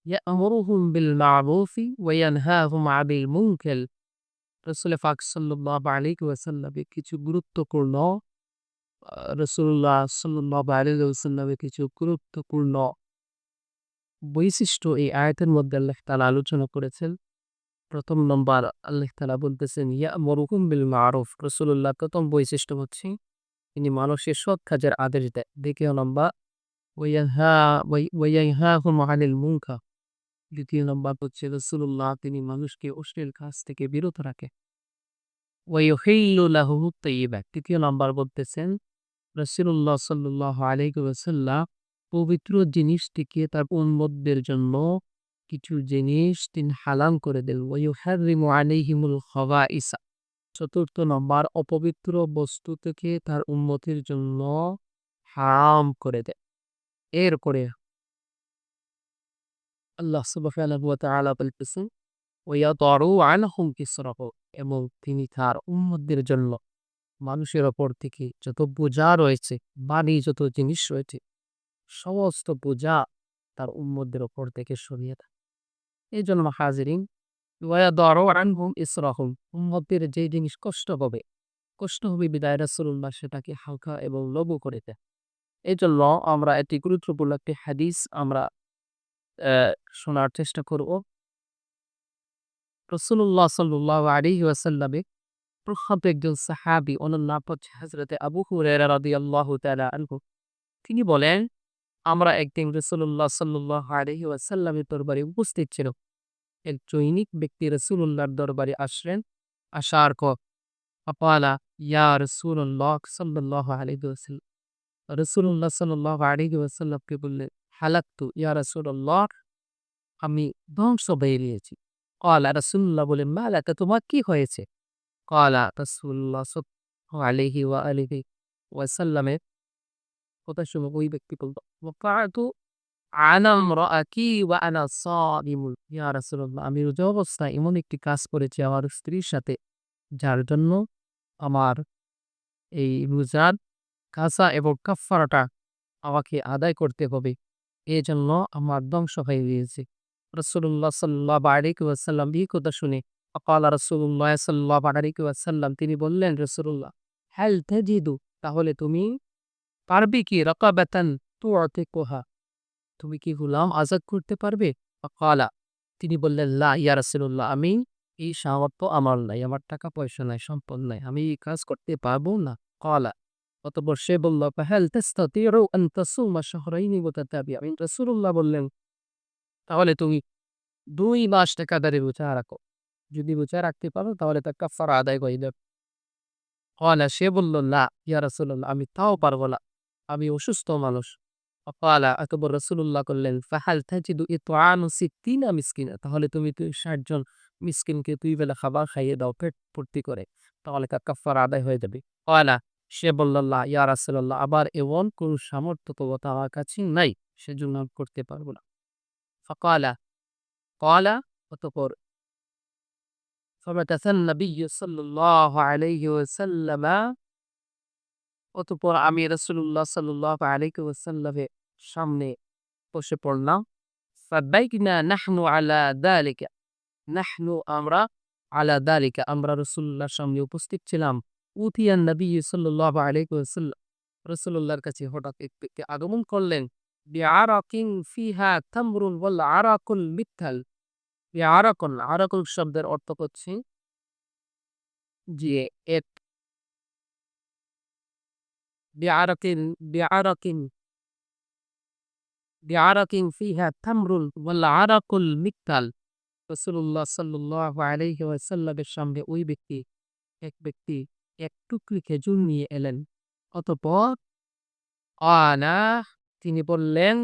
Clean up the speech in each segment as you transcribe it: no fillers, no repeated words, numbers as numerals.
ইয়া'মুরুহুম বিল মা'রুফি ওয়া ইয়ানহাহুম 'আনিল মুনকার। রাসূল পাক সাল্লাল্লাহু আলাইহি ওয়াসাল্লামের কিছু গুরুত্বপূর্ণ রাসূলুল্লাহ সাল্লাল্লাহু আলাইহি ওয়াসাল্লামের কিছু গুরুত্বপূর্ণ বৈশিষ্ট্য এই আয়াতের মধ্যে আল্লাহ তাআলা আলোচনা করেছেন। ১ম নম্বর আল্লাহ তাআলা বলতেছেন, ইয়া'মুরুহুম বিল মা'রুফ। রাসূলুল্লাহ ১ম বৈশিষ্ট্য হচ্ছে তিনি মানুষের সৎ কাজের আদেশ দেয়। ২য় নম্বর ওয়াইয়ানহাহুম আনিল মুনকার। ২য় নম্বর হচ্ছে রাসূলুল্লাহ তিনি মানুষকে অশ্লীল কাজ থেকে বিরত রাখে। ওয়াইউহিল্লু লাহুমুত তাইয়্যিবাত। ৩য় নম্বর বলতেছেন রাসূলুল্লাহ সাল্লাল্লাহু আলাইহি ওয়াসাল্লাম পবিত্র জিনিসটিকে তার উম্মতদের জন্য কিছু জিনিস তিনি হালাল করে দেন। ওয়াইউহাররিমু আলাইহিমুল খাবাইসা। ৪র্থ নম্বর অপবিত্র বস্তু থেকে তার উম্মতের জন্য হারাম করে দেন। এরপরে আল্লাহ সুবহানাহু ওয়া তাআলা বলতেছেন, ওয়ায়াদারু আনহুম ইসরাহুম, এবং তিনি তার উম্মতদের জন্য মানুষের ওপর থেকে যত বোঝা রয়েছে, ভারী যত জিনিস রয়েছে, সমস্ত বোঝা তার উম্মতদের ওপর থেকে সরিয়ে দেন। এইজন্য হাজিরিন, ওয়ায়াদারু আনহুম ইসরাহুম, উম্মতের যে জিনিস কষ্ট হবে বিদায় রাসূলুল্লাহ সেটাকে হালকা এবং লঘু করে দেন। এইজন্য আমরা একটি গুরুত্বপূর্ণ একটি হাদিস আমরা শোনার চেষ্টা করব। রাসূলুল্লাহ সাল্লাল্লাহু আলাইহি ওয়াসাল্লামের প্রখ্যাত একজন সাহাবী, ওনার নাম হচ্ছে হযরতে আবু হুরায়রা রাদিয়াল্লাহু তাআলা আনহু। তিনি বলেন, আমরা একদিন রাসূলুল্লাহ সাল্লাল্লাহু আলাইহি ওয়াসাল্লামের দরবারে উপস্থিত ছিল। এক জনৈক ব্যক্তি রাসূলুল্লাহর দরবারে আসলেন। আসার পর ফাকালা ইয়া রাসূলুল্লাহ সাল্লাল্লাহু আলাইহি ওয়াসাল্লাম। রাসূলুল্লাহ সাল্লাল্লাহু আলাইহি ওয়াসাল্লামকে বললেন, হালাকতু ইয়া রাসূলুল্লাহ, আমি ধ্বংস হয়ে গিয়েছি। ক্বালা, রাসূলুল্লাহ বললেন, মা লাকা, তোমার কি হয়েছে? ক্বালা, রাসূলুল্লাহ সাল্লাল্লাহু আলাইহি ওয়া আলিহি ওয়াসাল্লামের কথা শুনে ওই ব্যক্তি বলল, ওয়াকা'তু আলা ইমরাআতি ওয়া আনা সাইমুন। ইয়া রাসূলুল্লাহ, আমি রোজা অবস্থায় এমন একটি কাজ করেছি আমার স্ত্রীর সাথে, যার জন্য আমার এই রোজার কাজা এবং কাফফারাটা আমাকে আদায় করতে হবে। এজন্য আমার ধ্বংস হয়ে গিয়েছে। রাসূলুল্লাহ সাল্লাল্লাহু আলাইহি ওয়াসাল্লাম এই কথা শুনে ফাকালা রাসূলুল্লাহ সাল্লাল্লাহু আলাইহি ওয়াসাল্লাম, তিনি বললেন, রাসূলুল্লাহ, হাল তাজিদু, তাহলে তুমি পারবে কি রাকাবাতান তু'তিকুহা, তুমি কি গোলাম আযাদ করতে পারবে? ফাকালা, তিনি বললেন, লা ইয়া রাসূলুল্লাহ, আমি এই সামর্থ্য আমার নাই, আমার টাকা পয়সা নাই, সম্পদ নাই, আমি এই কাজ করতে পারবো না। ক্বালা, অতঃপর সে বলল, ফাহাল তাস্তাতিউ আন তাসুমা শাহরাইনি মুতাতাবি'আইন। রাসূলুল্লাহ বললেন, তাহলে তুমি ২ মাস একাধারে রোজা রাখো। যদি রোজা রাখতে পারো তাহলে তার কাফারা আদায় করে দাও। ক্বালা, সে বলল, লা ইয়া রাসূলুল্লাহ, আমি তাও পারব না, আমি অসুস্থ মানুষ। ক্বালা, অতঃপর রাসূলুল্লাহ বললেন, ফাহাল তাজিদু ইত'আমু সিত্তিনা মিসকিনা, তাহলে তুমি ৬০ জন মিসকিনকে ২ বেলা খাবার খাইয়ে দাও পেট ভর্তি করে, তাহলে তার কাফারা আদায় হয়ে যাবে। ক্বালা, সে বলল, লা ইয়া রাসূলুল্লাহ, আবার এমন কোন সামর্থ্য তো আমার কাছে নাই, সেজন্য আমি করতে পারব না। ফাকালা, ক্বালা, অতঃপর ফামাকাসান নাবিয়্যু সাল্লাল্লাহু আলাইহি ওয়াসাল্লাম, অতঃপর আমি রাসূলুল্লাহ সাল্লাল্লাহু আলাইহি ওয়াসাল্লামের সামনে বসে পড়লাম। ফাবাইনা নাহনু আলা যালিকা, নাহনু আমরা, আলা যালিকা আমরা রাসূলুল্লাহর সামনে উপস্থিত ছিলাম। উতিয়ান নবী সাল্লাল্লাহু আলাইহি ওয়াসাল্লাম, রাসূলুল্লাহর কাছে হঠাৎ এক ব্যক্তি আগমন করলেন। বিআরাকিন ফিহা তামরুন ওয়াল আরাকুল মিথল। বিআরাকুন, আরাকুল শব্দের অর্থ হচ্ছে যে এক বিআরাকিন বিআরাকিন বিআরাকিন ফিহা তামরুন ওয়াল আরাকুল মিথল। রাসূলুল্লাহ সাল্লাল্লাহু আলাইহি ওয়াসাল্লামের সামনে ওই ব্যক্তি, এক ব্যক্তি এক টুকরি খেজুর নিয়ে এলেন। অতঃপর আনা, তিনি বললেন,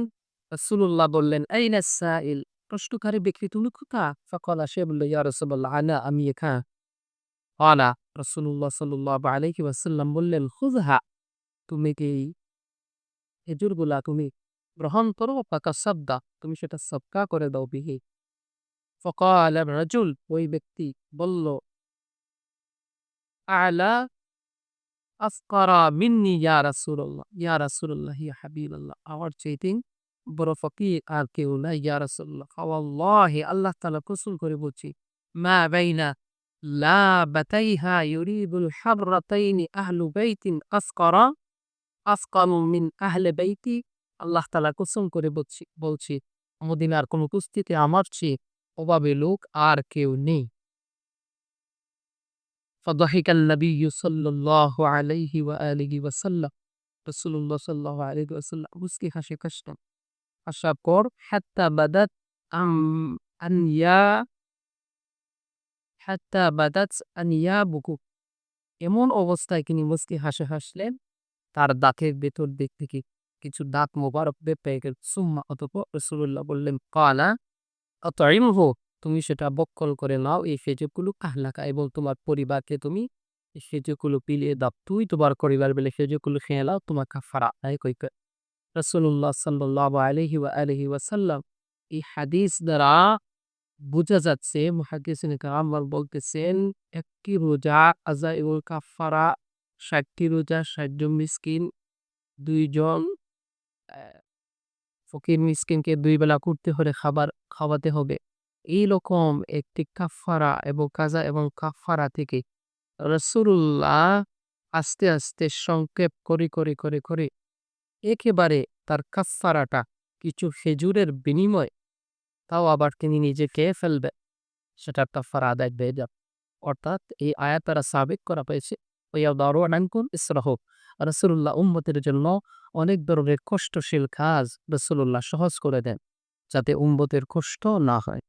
রাসূলুল্লাহ বললেন, আইনা সাইল, প্রশ্নকারী ব্যক্তি তুমি কোথা? ফাকালা, সে বলল, ইয়া রাসূলুল্লাহ, আনা, আমি এখানে। ক্বালা, রাসূলুল্লাহ সাল্লাল্লাহু আলাইহি ওয়াসাল্লাম বললেন, খুযহা, তুমি কি এই খেজুরগুলা তুমি গ্রহণ করো, ফাতাসাদ্দা, তুমি সেটা সদকা করে দাও বিহি। ফাকালা রাজুল, ওই ব্যক্তি বলল, আলা আফকারা মিন্নি ইয়া রাসূলুল্লাহ, ইয়া রাসূলুল্লাহ, ইয়া হাবিবাল্লাহ, আমার চাইতে বড় ফকির আর কেউ নাই ইয়া রাসূলুল্লাহ। ওয়াল্লাহি আল্লাহ তাআলা কসম করে বলছি, মা বাইনা লাবাতাইহা ইউরিদুল হাবরাতাইনি আহলু বাইতিন আসকারু মিন আহলে বাইতি। আল্লাহ তাআলা কসম করে বলছি মদিনার কোন উপস্থিতি আমার চেয়ে অভাবী লোক আর কেউ নেই। ফাদাহিকান নাবিয়্যু সাল্লাল্লাহু আলাইহি ওয়া আলিহি ওয়াসাল্লাম। রাসূলুল্লাহ সাল্লাল্লাহু আলাইহি ওয়াসাল্লাম মুচকি হাসলেন। আসার পর আম আনিয়া হাত্তা বাদাত আনিয়াবুহু। এমন অবস্থায় তিনি মুচকি হাসলেন, তার দাঁতের ভেতর দিক থেকে কিছু দাঁত মোবারক বের পেয়ে গেল। সুম্মা অতঃপর রাসূলুল্লাহ বললেন, ক্বালা আত'ইমহু, তুমি সেটা ভক্ষণ করে নাও, এই খেজুরগুলো আহলাকা, এবং তোমার পরিবারকে তুমি এই খেজুরগুলো বিলিয়ে দাও। তুই তোমার পরিবার মিলে খেজুরগুলো খেয়ে নাও, তোমার কাফারা আদায় কইরা। রাসূলুল্লাহ সাল্লাল্লাহু আলাইহি ওয়া আলিহি ওয়াসাল্লাম এই হাদিস দ্বারা বোঝা যাচ্ছে, মুহাদ্দিসিনে কেরাম বলতেছেন, একটি রোজা আযাইউল কাফারা, ৬০ টি রোজা, ৬০ জন মিসকিন, ২ জন ফকির মিসকিনকে ২ বেলা করতে হলে খাবার খাওয়াতে হবে। এইরকম একটি কাফারা এবং কাজা এবং কাফারা থেকে রাসূলুল্লাহ আস্তে, আস্তে সংক্ষেপ করে একেবারে তার কাফারাটা কিছু খেজুরের বিনিময়ে, তাও আবার তিনি নিজে খেয়ে ফেলবে, সেটার কাফারা আদায় হয়ে যাবে। অর্থাৎ এই আয়াত দ্বারা সাবিত করা হয়েছে ওয়ায়াদারু আনকুম ইসরাহু। রাসূলুল্লাহ উম্মতের জন্য অনেক ধরনের কষ্টশীল কাজ রাসূলুল্লাহ সহজ করে দেন, যাতে উম্মতের কষ্ট না হয়।